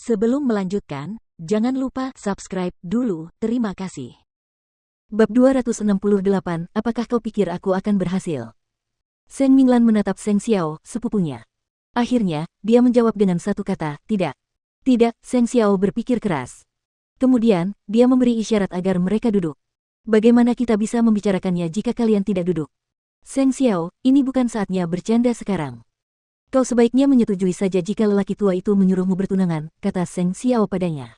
Sebelum melanjutkan, jangan lupa subscribe dulu, terima kasih. Bab 268, apakah kau pikir aku akan berhasil? Seng Minglan menatap Seng Xiao, sepupunya. Akhirnya, dia menjawab dengan satu kata, tidak. Tidak, Seng Xiao berpikir keras. Kemudian, dia memberi isyarat agar mereka duduk. Bagaimana kita bisa membicarakannya jika kalian tidak duduk? Seng Xiao, ini bukan saatnya bercanda sekarang. Kau sebaiknya menyetujui saja jika lelaki tua itu menyuruhmu bertunangan, kata Seng Xiao padanya.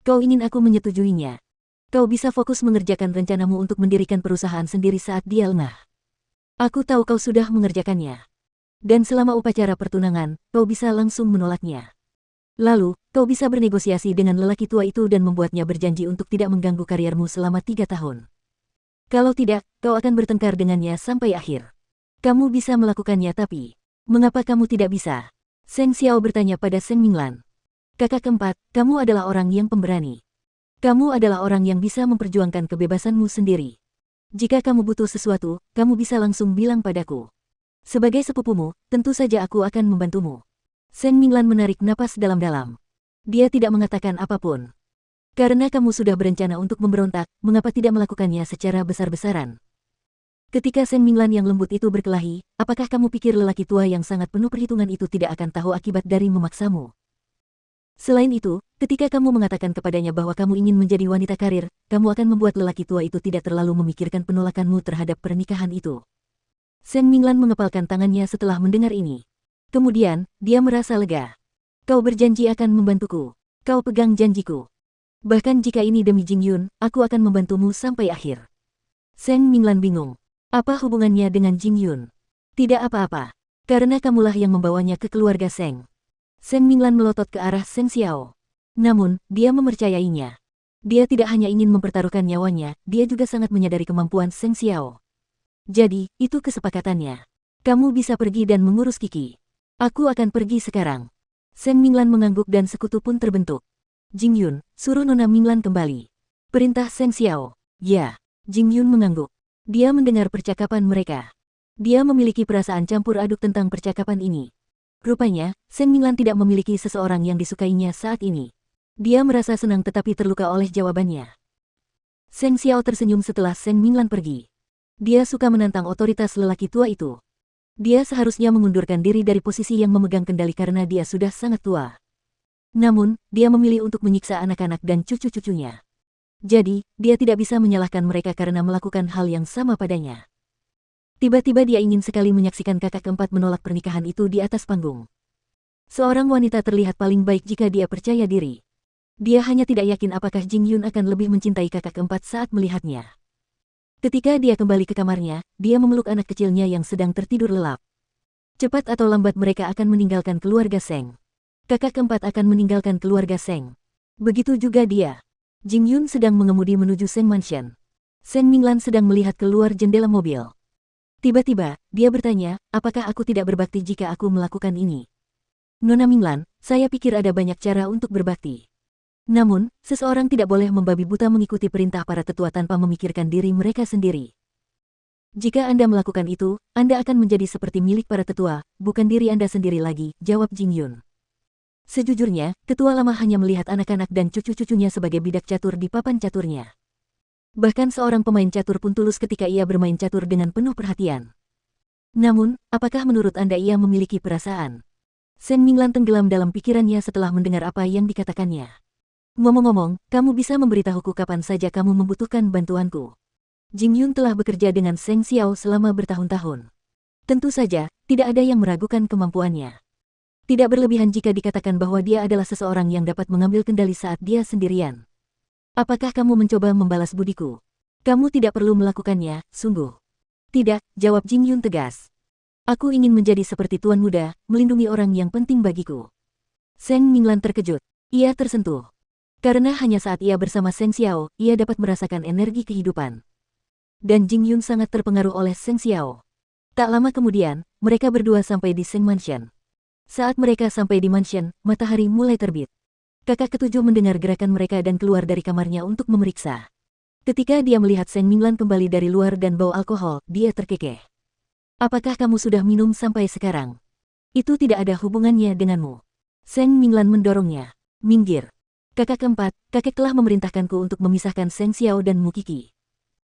Kau ingin aku menyetujuinya? Kau bisa fokus mengerjakan rencanamu untuk mendirikan perusahaan sendiri saat dia lengah. Aku tahu kau sudah mengerjakannya. Dan selama upacara pertunangan, kau bisa langsung menolaknya. Lalu, kau bisa bernegosiasi dengan lelaki tua itu dan membuatnya berjanji untuk tidak mengganggu kariermu selama 3 tahun. Kalau tidak, kau akan bertengkar dengannya sampai akhir. Kamu bisa melakukannya tapi, mengapa kamu tidak bisa? Seng Xiao bertanya pada Seng Minglan. Kakak keempat, kamu adalah orang yang pemberani. Kamu adalah orang yang bisa memperjuangkan kebebasanmu sendiri. Jika kamu butuh sesuatu, kamu bisa langsung bilang padaku. Sebagai sepupumu, tentu saja aku akan membantumu. Seng Minglan menarik napas dalam-dalam. Dia tidak mengatakan apapun. Karena kamu sudah berencana untuk memberontak, mengapa tidak melakukannya secara besar-besaran? Ketika Seng Minglan yang lembut itu berkelahi, apakah kamu pikir lelaki tua yang sangat penuh perhitungan itu tidak akan tahu akibat dari memaksamu? Selain itu, ketika kamu mengatakan kepadanya bahwa kamu ingin menjadi wanita karir, kamu akan membuat lelaki tua itu tidak terlalu memikirkan penolakanmu terhadap pernikahan itu. Seng Minglan mengepalkan tangannya setelah mendengar ini. Kemudian, dia merasa lega. Kau berjanji akan membantuku. Kau pegang janjiku. Bahkan jika ini demi Jing Yun, aku akan membantumu sampai akhir. Seng Minglan bingung. Apa hubungannya dengan Jing Yun? Tidak apa-apa. Karena kamulah yang membawanya ke keluarga Seng. Seng Minglan melotot ke arah Seng Xiao. Namun, dia mempercayainya. Dia tidak hanya ingin mempertaruhkan nyawanya, dia juga sangat menyadari kemampuan Seng Xiao. Jadi, itu kesepakatannya. Kamu bisa pergi dan mengurus Kiki. Aku akan pergi sekarang. Seng Minglan mengangguk dan sekutu pun terbentuk. Jing Yun, suruh Nona Minglan kembali. Perintah Seng Xiao. Ya. Jing Yun mengangguk. Dia mendengar percakapan mereka. Dia memiliki perasaan campur aduk tentang percakapan ini. Rupanya, Seng Minglan tidak memiliki seseorang yang disukainya saat ini. Dia merasa senang tetapi terluka oleh jawabannya. Seng Xiao tersenyum setelah Seng Minglan pergi. Dia suka menantang otoritas lelaki tua itu. Dia seharusnya mengundurkan diri dari posisi yang memegang kendali karena dia sudah sangat tua. Namun, dia memilih untuk menyiksa anak-anak dan cucu-cucunya. Jadi, dia tidak bisa menyalahkan mereka karena melakukan hal yang sama padanya. Tiba-tiba dia ingin sekali menyaksikan kakak keempat menolak pernikahan itu di atas panggung. Seorang wanita terlihat paling baik jika dia percaya diri. Dia hanya tidak yakin apakah Jing Yun akan lebih mencintai kakak keempat saat melihatnya. Ketika dia kembali ke kamarnya, dia memeluk anak kecilnya yang sedang tertidur lelap. Cepat atau lambat mereka akan meninggalkan keluarga Seng. Kakak keempat akan meninggalkan keluarga Seng. Begitu juga dia. Jing Yun sedang mengemudi menuju Seng Mansion. Seng Minglan sedang melihat keluar jendela mobil. Tiba-tiba, dia bertanya, apakah aku tidak berbakti jika aku melakukan ini? Nona Minglan, saya pikir ada banyak cara untuk berbakti. Namun, seseorang tidak boleh membabi buta mengikuti perintah para tetua tanpa memikirkan diri mereka sendiri. Jika Anda melakukan itu, Anda akan menjadi seperti milik para tetua, bukan diri Anda sendiri lagi, jawab Jing Yun. Sejujurnya, tetua lama hanya melihat anak-anak dan cucu-cucunya sebagai bidak catur di papan caturnya. Bahkan seorang pemain catur pun tulus ketika ia bermain catur dengan penuh perhatian. Namun, apakah menurut Anda ia memiliki perasaan? Seng Minglan tenggelam dalam pikirannya setelah mendengar apa yang dikatakannya. Ngomong-ngomong, kamu bisa memberitahuku kapan saja kamu membutuhkan bantuanku. Jing Yun telah bekerja dengan Seng Xiao selama bertahun-tahun. Tentu saja, tidak ada yang meragukan kemampuannya. Tidak berlebihan jika dikatakan bahwa dia adalah seseorang yang dapat mengambil kendali saat dia sendirian. Apakah kamu mencoba membalas budiku? Kamu tidak perlu melakukannya, sungguh. Tidak, jawab Jing Yun tegas. Aku ingin menjadi seperti tuan muda, melindungi orang yang penting bagiku. Seng Minglan terkejut. Ia tersentuh. Karena hanya saat ia bersama Seng Xiao, ia dapat merasakan energi kehidupan. Dan Jing Yun sangat terpengaruh oleh Seng Xiao. Tak lama kemudian, mereka berdua sampai di Seng Mansion. Saat mereka sampai di mansion, matahari mulai terbit. Kakak ketujuh mendengar gerakan mereka dan keluar dari kamarnya untuk memeriksa. Ketika dia melihat Seng Minglan kembali dari luar dan bau alkohol, dia terkekeh. Apakah kamu sudah minum sampai sekarang? Itu tidak ada hubungannya denganmu. Seng Minglan mendorongnya. Minggir. Kakak keempat, kakek telah memerintahkanku untuk memisahkan Seng Xiao dan Mukiki.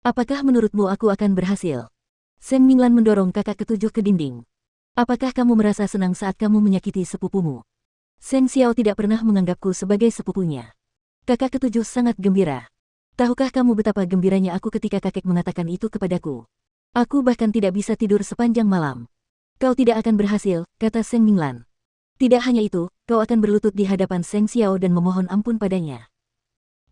Apakah menurutmu aku akan berhasil? Seng Minglan mendorong kakak ketujuh ke dinding. Apakah kamu merasa senang saat kamu menyakiti sepupumu? Seng Xiao tidak pernah menganggapku sebagai sepupunya. Kakak ketujuh sangat gembira. Tahukah kamu betapa gembiranya aku ketika kakek mengatakan itu kepadaku? Aku bahkan tidak bisa tidur sepanjang malam. Kau tidak akan berhasil, kata Seng Minglan. Tidak hanya itu, kau akan berlutut di hadapan Seng Xiao dan memohon ampun padanya.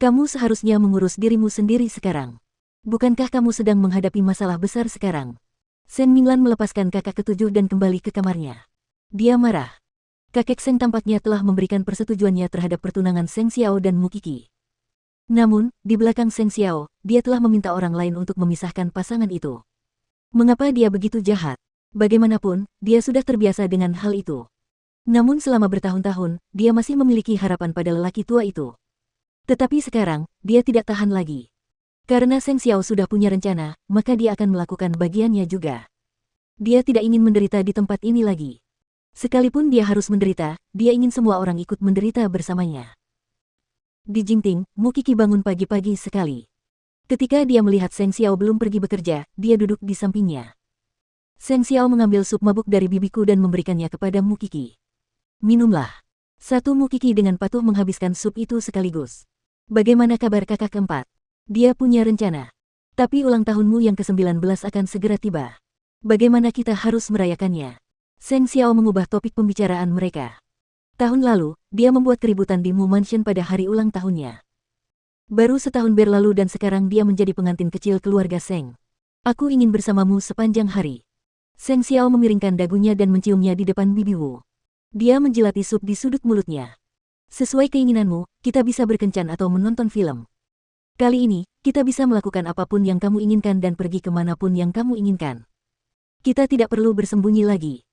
Kamu seharusnya mengurus dirimu sendiri sekarang. Bukankah kamu sedang menghadapi masalah besar sekarang? Seng Minglan melepaskan kakak ketujuh dan kembali ke kamarnya. Dia marah. Kakek Seng tampaknya telah memberikan persetujuannya terhadap pertunangan Seng Xiao dan Mukiki. Namun, di belakang Seng Xiao, dia telah meminta orang lain untuk memisahkan pasangan itu. Mengapa dia begitu jahat? Bagaimanapun, dia sudah terbiasa dengan hal itu. Namun selama bertahun-tahun, dia masih memiliki harapan pada lelaki tua itu. Tetapi sekarang, dia tidak tahan lagi. Karena Seng Xiao sudah punya rencana, maka dia akan melakukan bagiannya juga. Dia tidak ingin menderita di tempat ini lagi. Sekalipun dia harus menderita, dia ingin semua orang ikut menderita bersamanya. Di Jingting, Mukiki bangun pagi-pagi sekali. Ketika dia melihat Seng Xiao belum pergi bekerja, dia duduk di sampingnya. Seng Xiao mengambil sup mabuk dari bibiku dan memberikannya kepada Mukiki. Minumlah. Satu Mukiki dengan patuh menghabiskan sup itu sekaligus. Bagaimana kabar kakak keempat? Dia punya rencana. Tapi ulang tahunmu yang ke-19 akan segera tiba. Bagaimana kita harus merayakannya? Seng Xiao mengubah topik pembicaraan mereka. Tahun lalu, dia membuat keributan di Mu Mansion pada hari ulang tahunnya. Baru setahun berlalu dan sekarang dia menjadi pengantin kecil keluarga Seng. Aku ingin bersamamu sepanjang hari. Seng Xiao memiringkan dagunya dan menciumnya di depan Bibi Wu. Dia menjilati sup di sudut mulutnya. Sesuai keinginanmu, kita bisa berkencan atau menonton film. Kali ini, kita bisa melakukan apapun yang kamu inginkan dan pergi kemanapun yang kamu inginkan. Kita tidak perlu bersembunyi lagi.